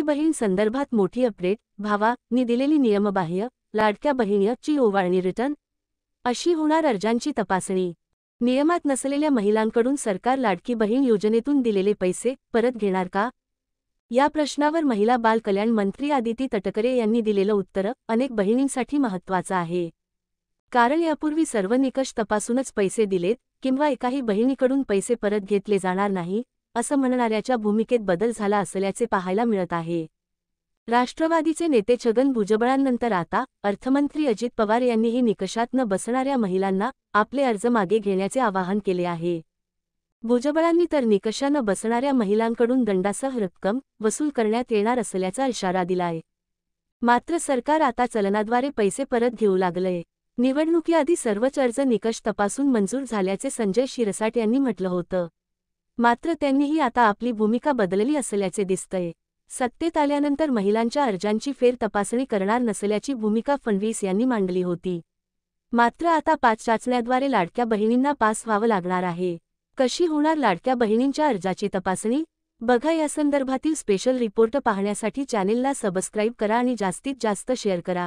बहीण संदर्भात मोठी अपडेट. भावांनी दिलेली नियमबाह्य लाडक्या बहिणीची ओवाळणी रिटर्न. अशी होणार अर्जांची तपासणी. नियमात नसलेल्या महिलांकडून सरकार लाडकी बहीण योजनेतून दिलेले पैसे परत घेणार का? या प्रश्नावर महिला बाल कल्याण मंत्री आदिती तटकरे यांनी दिलेलं उत्तर अनेक बहिणींसाठी महत्त्वाचं आहे. कारण यापूर्वी सर्व निकष तपासूनच पैसे दिलेत किंवा एकाही बहिणीकडून पैसे परत घेतले जाणार नाही असं म्हणणाऱ्याच्या भूमिकेत बदल झाला असल्याचे पाहायला मिळत आहे. राष्ट्रवादीचे नेते छगन भुजबळांनंतर आता अर्थमंत्री अजित पवार यांनीही निकषात न बसणाऱ्या महिलांना आपले अर्ज मागे घेण्याचे आवाहन केले आहे. भुजबळांनी तर निकषा न बसणाऱ्या महिलांकडून दंडासह रक्कम वसूल करण्यात येणार असल्याचा इशारा दिलाय. मात्र सरकार आता चलनाद्वारे पैसे परत घेऊ लागलंय. निवडणुकीआधी सर्वच अर्ज निकष तपासून मंजूर झाल्याचे संजय शिरसाट यांनी म्हटलं होतं. मात्र त्यांनीही आता आपली भूमिका बदलली असल्याचे दिसतंय. सत्तेत आल्यानंतर महिलांच्या अर्जांची फेर तपासणी करणार नसल्याची भूमिका फडणवीस यांनी मांडली होती. मात्र आता 5 चाचण्याद्वारे लाडक्या बहिणींना पास व्हावं लागणार आहे. कशी होणार लाडक्या बहिणींच्या अर्जाची तपासणी? बघा यासंदर्भातील स्पेशल रिपोर्ट पाहण्यासाठी चॅनेलला सबस्क्राईब करा आणि जास्तीत जास्त शेअर करा.